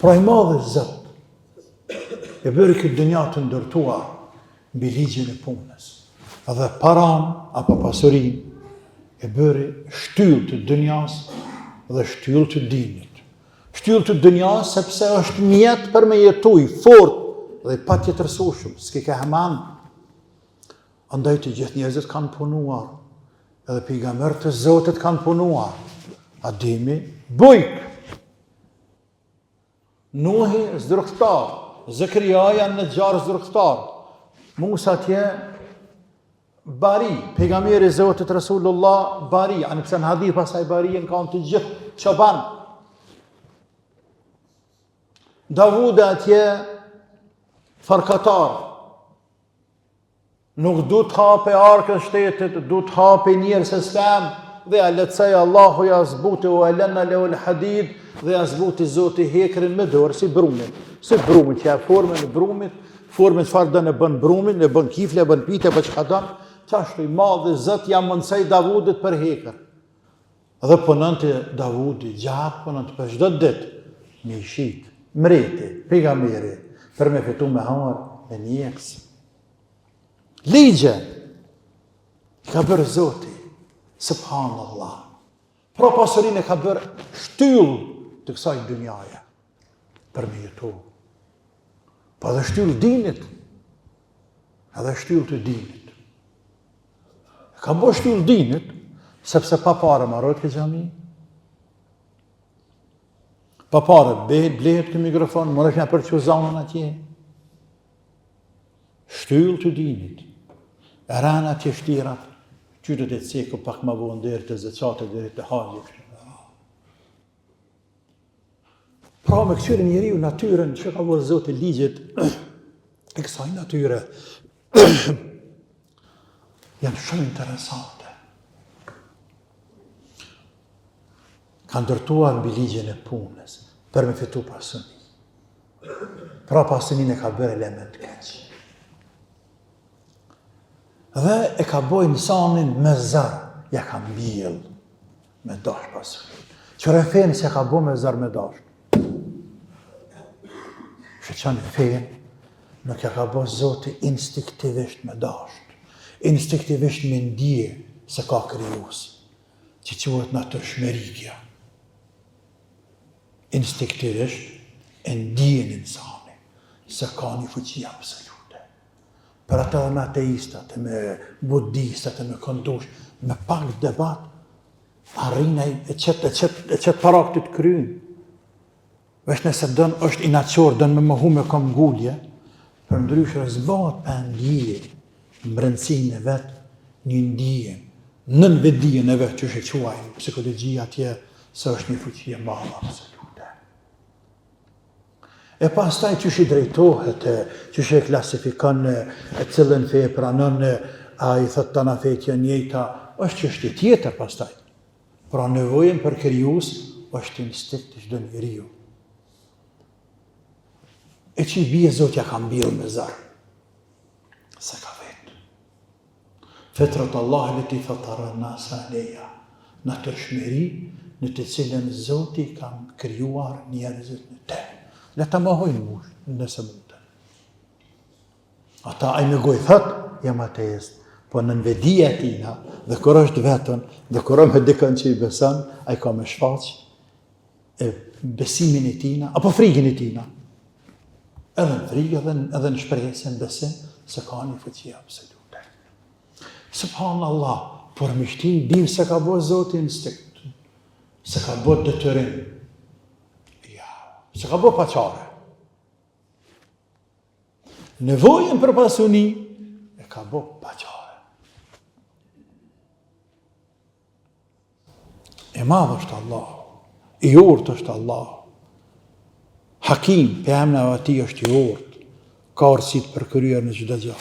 Pra i madhe Zot e bëri këtë dënja të ndërtuar mbi ligjin e punës. Edhe paran apo pasurin e bëri shtyllë të dënjas dhe shtyllë të dinit. Shtyllë të dënjas sepse është mjet për me jetu i fort dhe pa tjetërsushëm, s'ke ka heman. Andaj të gjithë njerëzit kanë punuar, edhe pejgamberët të Zotit kanë punuar. Ademi, bujk. Nuhi, zdrëktar. Zekriaja në gjarë zdrëktar. Musa tje, bari. Pejgamberi Zotit Rasulullah, bari. Anë pëse në hadith pasaj barien kanë të gjithë çoban. Davuda atje, farkatar. Nuk du të hape arkën shtetit, du të hape njerës islam, dhe a letësaj Allahu ja zbuti o elena leo el hadid, dhe ja zbuti Zoti hekrin me dorë, si brumin. Si brumin, që ja formën e brumit, formën çfarë dënë e bën brumin, e bën kifle, e bën pite, për që ka dënë, qashtu i madhe Zot ja mëndësaj Davudit për hekër. Dhe punën të Davudi, gjatë punën të për çdo ditë, me shit, mreti, pejgamberi, për me fitu me harë e njekës. Ligje, ka bërë Zoti, subhanallah. Pra pasurin e ka bërë shtyllë të kësaj dynjaje, për me jetu. Pa dhe shtyllë dinit, edhe shtyllë të dinit. Ka bërë shtyllë dinit, sepse pa pare marrët ke xhami. Pa pare blehet ke mikrofon, mërë këna për që zanën atje. Shtyllë të dinit. E rana atje shtirat, qytet e ceku pak ma vonë deri të zeqate, deri të hajit. Pra me këtyre njeriu natyren që ka vërë Zoti ligjet e kësaj natyre janë shumë interesante. Ka ndërtuar mbi ligjen e punës për me fitu pasuni. Pra pasunin e ka bërë element keq. Dhe e ka bojë insanin me zar, ja ka mbjell me dash pasunin. Qërë e fejnë se ka bojë me zar me dash. Shëqan e fejnë, nuk ja ka bojë Zoti instinktivisht me dash. Instinktivisht me ndje se ka krijues, që quhet natyrshmërikja. Instinktivisht e ndjen insani se ka një fuqi absolute. Për ata me ateistat, me budistat, me kondush, me pak debat, arrinaj e qëtë paraktit kryin. Vesh nëse dënë është inaqor, dënë me mëhu me kom ngullje, për ndryshë zbat për ndije, mbrëndësin e vetë, një ndije, nën vedijen e vetë, që shë quajnë, psikologjia tje, se është një fuqie madhe absolute. E pastaj që shë drejtohet, që shë klasifikon e cilën fe e pranon, a i thët të na fejt janë njëjta, është që është tjetër pastaj. Pra nevojën për krijues është instinkt të çdo njeriu. E që i bie Zotja ka mbjellë me zar. Se ka vetë. Fetrat Allah leti fatara nasa aleja. Natyrshmëri në të cilën Zoti ka krijuar njerëzit në te. Le ta mohojnë mush, nëse mund të. Ata ai me gojë thot, jam ateist. Po në vedia e tina, dhe kur është vetën, dhe kur me dikën që i beson, ai ka me shfaq e besimin e tina, apo frikën e tina. Edhe në frikë, edhe në shpresën, besim, se ka një fuqi absolute. Subhanallah, por me shtin dim se ka bo Zoti instinkt, se ka bo detyrim, se ka bo paqare. Nevojën për pasuni, e ka bo paqare. E madhë është Allah, i urtë është Allah. Hakim, për emna ati është i urtë, ka orësit për kryer në çdo gjë.